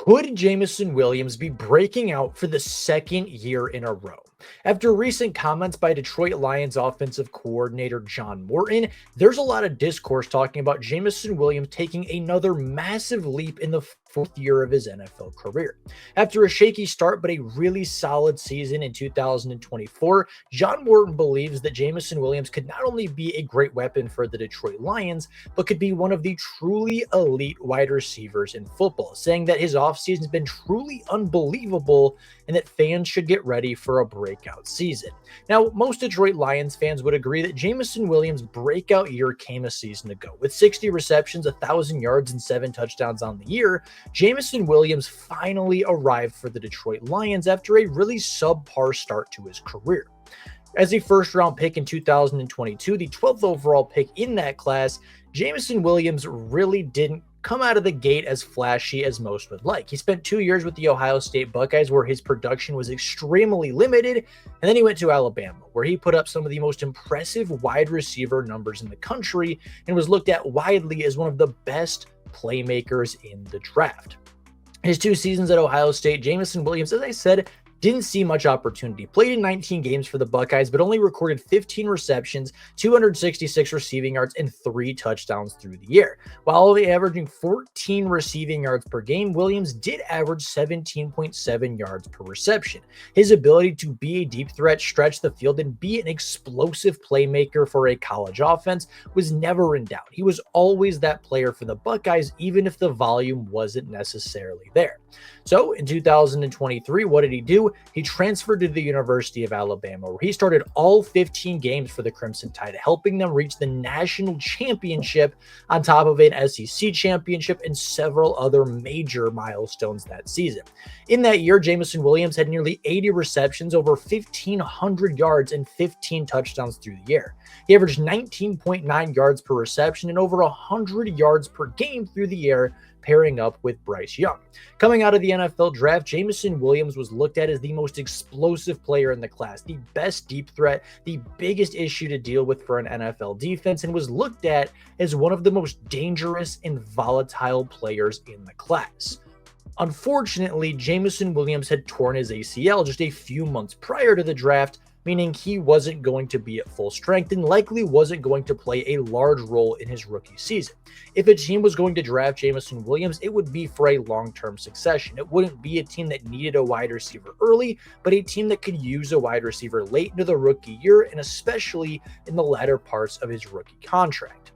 Could Jameson Williams be breaking out for the second year in a row? After recent comments by Detroit Lions offensive coordinator John Morton, there's a lot of discourse talking about Jameson Williams taking another massive leap in the fourth year of his NFL career. After a shaky start but a really solid season in 2024, John Morton believes that Jameson Williams could not only be a great weapon for the Detroit Lions, but could be one of the truly elite wide receivers in football, saying that his offseason has been truly unbelievable and that fans should get ready for a breakout season. Now, most Detroit Lions fans would agree that Jameson Williams' breakout year came a season ago. With 60 receptions, 1,000 yards, and 7 touchdowns on the year, Jameson Williams finally arrived for the Detroit Lions after a really subpar start to his career. As a first-round pick in 2022, the 12th overall pick in that class, Jameson Williams really didn't come out of the gate as flashy as most would like. He spent 2 years with the Ohio State Buckeyes where his production was extremely limited, and then he went to Alabama where he put up some of the most impressive wide receiver numbers in the country and was looked at widely as one of the best playmakers in the draft. His 2 seasons at Ohio State, Jameson Williams, as I said, didn't see much opportunity. Played in 19 games for the Buckeyes, but only recorded 15 receptions, 266 receiving yards, and 3 touchdowns through the year. While only averaging 14 receiving yards per game, Williams did average 17.7 yards per reception. His ability to be a deep threat, stretch the field, and be an explosive playmaker for a college offense was never in doubt. He was always that player for the Buckeyes, even if the volume wasn't necessarily there. So in 2023, what did he do? He transferred to the University of Alabama, where he started all 15 games for the Crimson Tide, helping them reach the national championship on top of an SEC championship and several other major milestones that season. In that year, Jameson Williams had nearly 80 receptions, over 1,500 yards, and 15 touchdowns through the year. He averaged 19.9 yards per reception and over 100 yards per game through the year, pairing up with Bryce Young. Coming out of the NFL draft, Jameson Williams was looked at as the most explosive player in the class, the best deep threat, the biggest issue to deal with for an NFL defense, and was looked at as one of the most dangerous and volatile players in the class. Unfortunately, Jameson Williams had torn his ACL just a few months prior to the draft, meaning he wasn't going to be at full strength and likely wasn't going to play a large role in his rookie season. If a team was going to draft Jameson Williams, it would be for a long-term succession. It wouldn't be a team that needed a wide receiver early, but a team that could use a wide receiver late into the rookie year and especially in the latter parts of his rookie contract.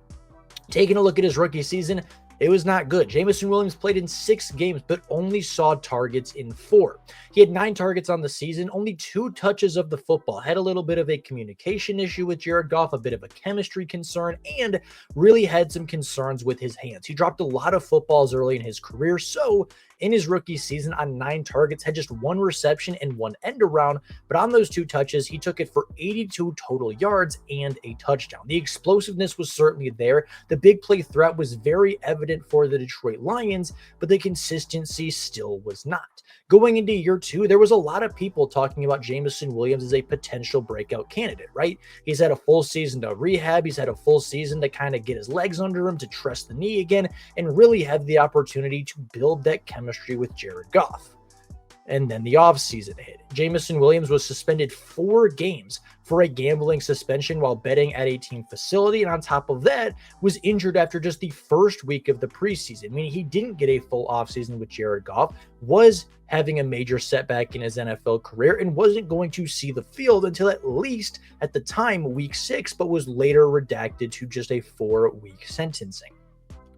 Taking a look at his rookie season, it was not good. Jameson Williams played in 6 games, but only saw targets in 4. He had 9 targets on the season, only 2 touches of the football, had a little bit of a communication issue with Jared Goff, a bit of a chemistry concern, and really had some concerns with his hands. He dropped a lot of footballs early in his career, so in his rookie season on 9 targets, had just 1 reception and 1 end around, but on those 2 touches, he took it for 82 total yards and a touchdown. The explosiveness was certainly there. The big play threat was very evident for the Detroit Lions, but the consistency still was not. Going into year 2, there was a lot of people talking about Jameson Williams as a potential breakout candidate, right? He's had a full season to rehab. He's had a full season to kind of get his legs under him, to trust the knee again, and really have the opportunity to build that chemistry with Jared Goff. And then the offseason hit. Jameson Williams was suspended 4 games for a gambling suspension while betting at a team facility, and on top of that, was injured after just the first week of the preseason, meaning he didn't get a full offseason with Jared Goff, was having a major setback in his NFL career, and wasn't going to see the field until at least, at the time, week 6, but was later redacted to just a 4-week sentencing.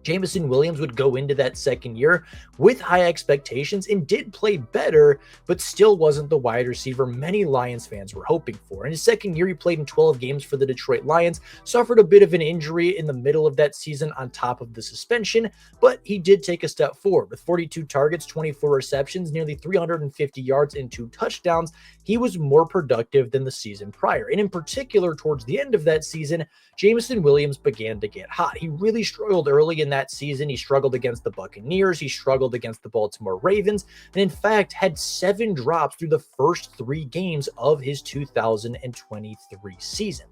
Jameson Williams would go into that second year with high expectations and did play better, but still wasn't the wide receiver many Lions fans were hoping for. In his second year, he played in 12 games for the Detroit Lions, suffered a bit of an injury in the middle of that season on top of the suspension, but he did take a step forward. With 42 targets, 24 receptions, nearly 350 yards, and 2 touchdowns, he was more productive than the season prior. And in particular, towards the end of that season, Jameson Williams began to get hot. He really struggled early in that season. He struggled against the Buccaneers. He struggled against the Baltimore Ravens, and in fact had 7 drops through the first 3 games of his 2023 season.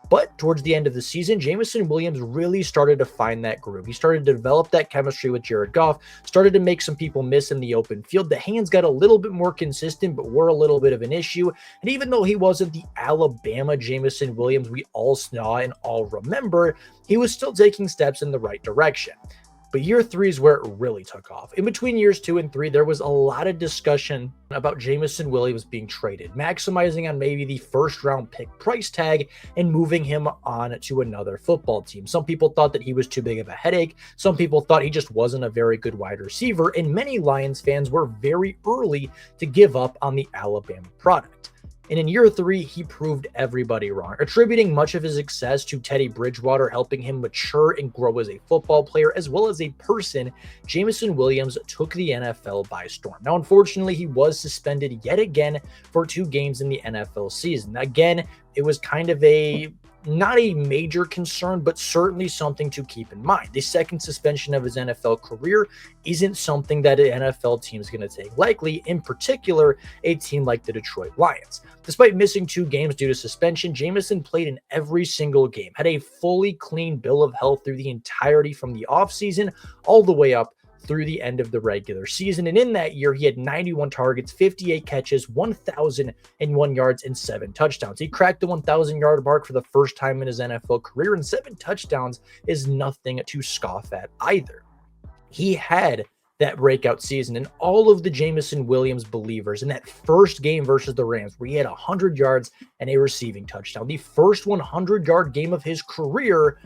But towards the end of the season, Jameson Williams really started to find that groove. He started to develop that chemistry with Jared Goff, started to make some people miss in the open field. The hands got a little bit more consistent, but were a little bit of an issue. And even though he wasn't the Alabama Jameson Williams we all saw and all remember, he was still taking steps in the right direction. But year 3 is where it really took off. In between years 2 and 3, there was a lot of discussion about Jameson Williams being traded, maximizing on maybe the first-round pick price tag and moving him on to another football team. Some people thought that he was too big of a headache. Some people thought he just wasn't a very good wide receiver. And many Lions fans were very early to give up on the Alabama product. And in year 3, he proved everybody wrong, attributing much of his success to Teddy Bridgewater helping him mature and grow as a football player as well as a person. Jameson Williams took the NFL by storm. Now, unfortunately, he was suspended yet again for 2 games in the NFL season. Again, it was kind of not a major concern, but certainly something to keep in mind. The second suspension of his NFL career isn't something that an NFL team is going to take lightly, in particular, a team like the Detroit Lions. Despite missing 2 games due to suspension, Jameson played in every single game, had a fully clean bill of health through the entirety from the offseason all the way up through the end of the regular season. And in that year, he had 91 targets, 58 catches, 1,001 yards, and 7 touchdowns. He cracked the 1,000-yard mark for the first time in his NFL career, and 7 touchdowns is nothing to scoff at either. He had that breakout season, and all of the Jameson Williams believers in that first game versus the Rams, where he had 100 yards and a receiving touchdown, the first 100-yard game of his career,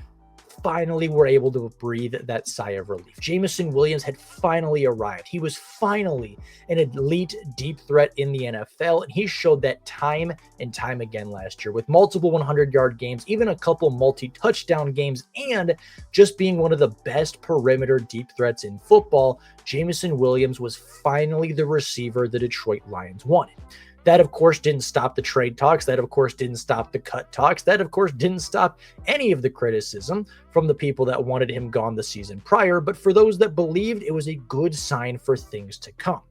finally were able to breathe that sigh of relief. Jameson Williams had finally arrived. He was finally an elite deep threat in the NFL, and he showed that time and time again last year with multiple 100-yard games, even a couple multi-touchdown games, and just being one of the best perimeter deep threats in football. Jameson Williams was finally the receiver the Detroit Lions wanted. That, of course, didn't stop the trade talks. That, of course, didn't stop the cut talks. That, of course, didn't stop any of the criticism from the people that wanted him gone the season prior. But for those that believed, it was a good sign for things to come.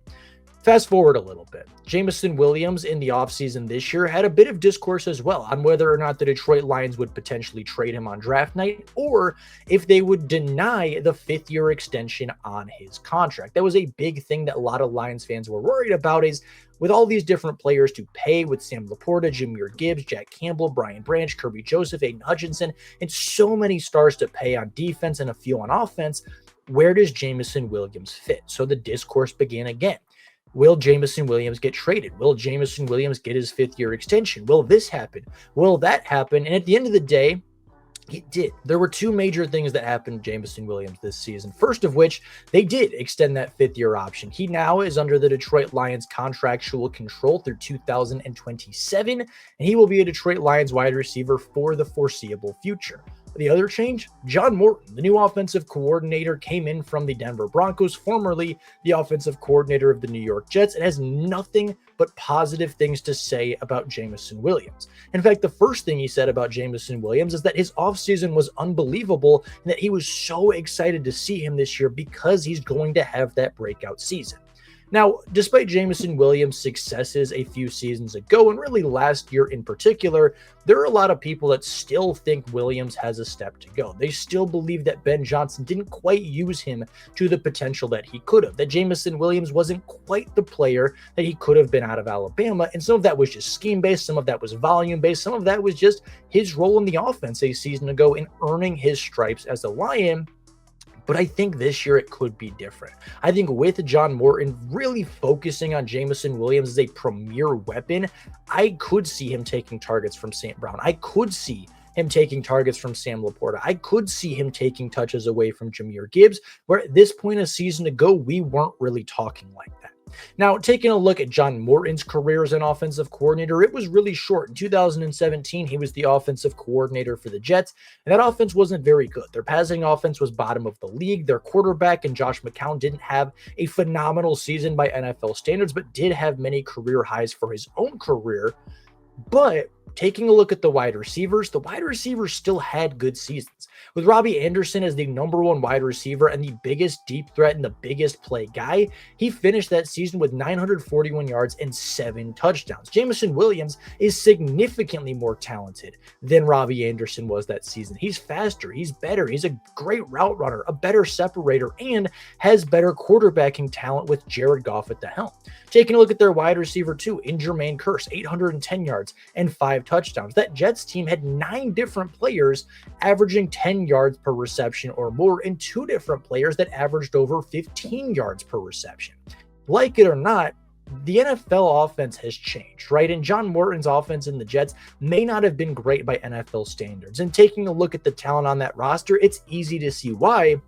Fast forward a little bit. Jameson Williams in the offseason this year had a bit of discourse as well on whether or not the Detroit Lions would potentially trade him on draft night or if they would deny the 5th-year extension on his contract. That was a big thing that a lot of Lions fans were worried about, is with all these different players to pay, with Sam Laporta, Jahmyr Gibbs, Jack Campbell, Brian Branch, Kirby Joseph, Aiden Hutchinson, and so many stars to pay on defense and a few on offense, where does Jameson Williams fit? So the discourse began again. Will Jameson Williams get traded? Will Jameson Williams get his 5th-year extension? Will this happen? Will that happen? And at the end of the day, it did. There were 2 major things that happened to Jameson Williams this season. First of which, they did extend that 5th-year option. He now is under the Detroit Lions contractual control through 2027, and he will be a Detroit Lions wide receiver for the foreseeable future. The other change, John Morton, the new offensive coordinator, came in from the Denver Broncos, formerly the offensive coordinator of the New York Jets, and has nothing but positive things to say about Jameson Williams. In fact, the first thing he said about Jameson Williams is that his offseason was unbelievable and that he was so excited to see him this year because he's going to have that breakout season. Now, despite Jameson Williams' successes a few seasons ago, and really last year in particular, there are a lot of people that still think Williams has a step to go. They still believe that Ben Johnson didn't quite use him to the potential that he could have, that Jameson Williams wasn't quite the player that he could have been out of Alabama, and some of that was just scheme-based, some of that was volume-based, some of that was just his role in the offense a season ago in earning his stripes as a Lion. But I think this year it could be different. I think with John Morton really focusing on Jameson Williams as a premier weapon, I could see him taking targets from St. Brown. I could see him taking targets from Sam Laporta. I could see him taking touches away from Jahmyr Gibbs, where at this point a season ago, we weren't really talking like that. Now, taking a look at John Morton's career as an offensive coordinator, it was really short. In 2017, he was the offensive coordinator for the Jets, and that offense wasn't very good. Their passing offense was bottom of the league. Their quarterback and Josh McCown didn't have a phenomenal season by NFL standards, but did have many career highs for his own career. But Taking a look at the wide receivers still had good seasons. With Robbie Anderson as the #1 wide receiver and the biggest deep threat and the biggest play guy, he finished that season with 941 yards and 7 touchdowns. Jameson Williams is significantly more talented than Robbie Anderson was that season. He's faster, he's better, he's a great route runner, a better separator, and has better quarterbacking talent with Jared Goff at the helm. Taking a look at their wide receiver too, in Jermaine Kearse, 810 yards and 5 touchdowns. That Jets team had 9 different players averaging 10 yards per reception or more, and 2 different players that averaged over 15 yards per reception. Like it or not, the NFL offense has changed, right? And John Morton's offense in the Jets may not have been great by NFL standards. And taking a look at the talent on that roster, it's easy to see why.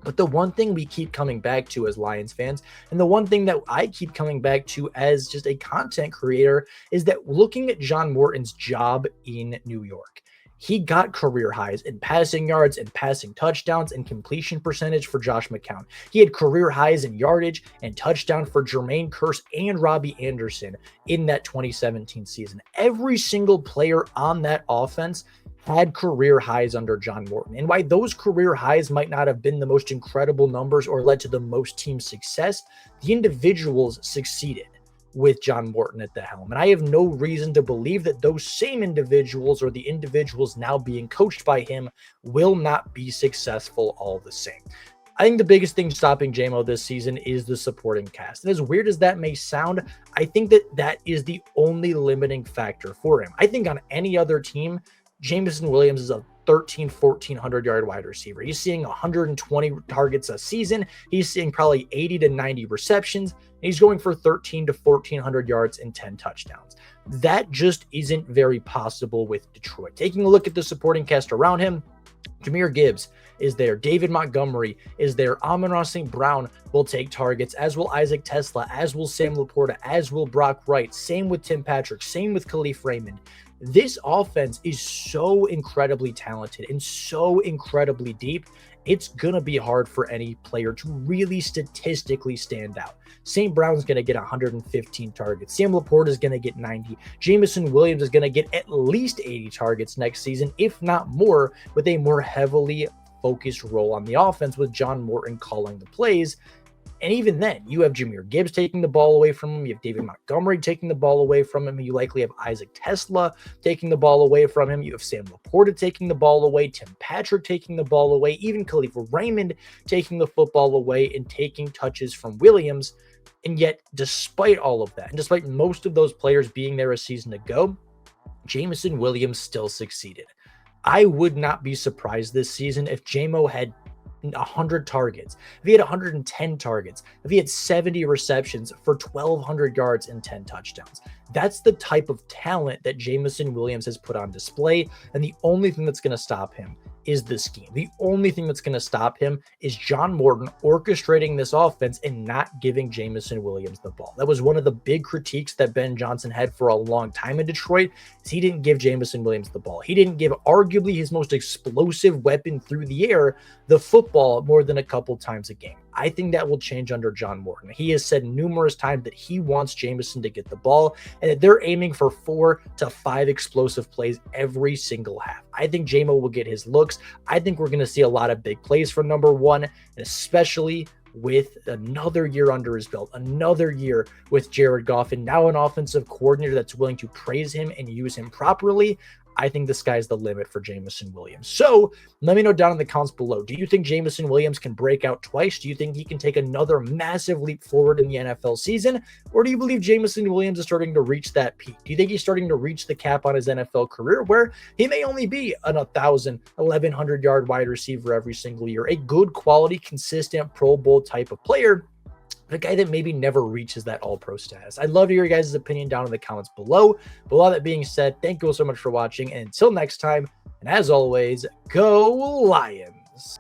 But the one thing we keep coming back to as Lions fans, and the one thing that I keep coming back to as just a content creator, is that looking at John Morton's job in New York, he got career highs in passing yards and passing touchdowns and completion percentage for Josh McCown. He had career highs in yardage and touchdown for Jermaine Kearse and Robbie Anderson in that 2017 season. Every single player on that offense had career highs under John Morton. And why those career highs might not have been the most incredible numbers or led to the most team success, the individuals succeeded with John Morton at the helm. And I have no reason to believe that those same individuals or the individuals now being coached by him will not be successful all the same. I think the biggest thing stopping J-Mo this season is the supporting cast. And as weird as that may sound, I think that is the only limiting factor for him. I think on any other team, Jameson Williams is a 1,400 yard wide receiver. He's seeing 120 targets a season. He's seeing probably 80 to 90 receptions. He's going for 1,300 to 1,400 yards and 10 touchdowns. That just isn't very possible with Detroit. Taking a look at the supporting cast around him, Jahmyr Gibbs is there. David Montgomery is there. Amon-Ra St. Brown will take targets, as will Isaac Tesla, as will Sam Laporta, as will Brock Wright. Same with Tim Patrick, same with Khalif Raymond. This offense is so incredibly talented and so incredibly deep. It's going to be hard for any player to really statistically stand out. St. Brown's going to get 115 targets. Sam Laporta is going to get 90. Jameson Williams is going to get at least 80 targets next season, if not more, with a more heavily focused role on the offense with John Morton calling the plays. And even then, you have Jahmyr Gibbs taking the ball away from him. You have David Montgomery taking the ball away from him. You likely have Isaac Tesla taking the ball away from him. You have Sam Laporta taking the ball away, Tim Patrick taking the ball away, even Khalif Raymond taking the football away and taking touches from Williams. And yet, despite all of that, and despite most of those players being there a season ago, Jameson Williams still succeeded. I would not be surprised this season if J-Mo had 100 targets, if he had 110 targets, if he had 70 receptions for 1,200 yards and 10 touchdowns. That's the type of talent that Jameson Williams has put on display, and the only thing that's going to stop him is the scheme. The only thing that's going to stop him is John Morton orchestrating this offense and not giving Jameson Williams the ball. That was one of the big critiques that Ben Johnson had for a long time in Detroit, is he didn't give Jameson Williams the ball. He didn't give arguably his most explosive weapon through the air the football more than a couple times a game. I think that will change under John Morton. He has said numerous times that he wants Jameson to get the ball and that they're aiming for 4 to 5 explosive plays every single half. I think J-Mo will get his looks. I think we're going to see a lot of big plays from number 1, and especially with another year under his belt, another year with Jared Goff, and now an offensive coordinator that's willing to praise him and use him properly. I think the sky's the limit for Jameson Williams. So let me know down in the comments below. Do you think Jameson Williams can break out twice? Do you think he can take another massive leap forward in the NFL season? Or do you believe Jameson Williams is starting to reach that peak? Do you think he's starting to reach the cap on his NFL career where he may only be an 1,000, 1,100 yard wide receiver every single year? A good quality, consistent Pro Bowl type of player, a guy that maybe never reaches that all-pro status. I'd love to hear your guys' opinion down in the comments below. But with all that being said, thank you all so much for watching. And until next time, and as always, go Lions.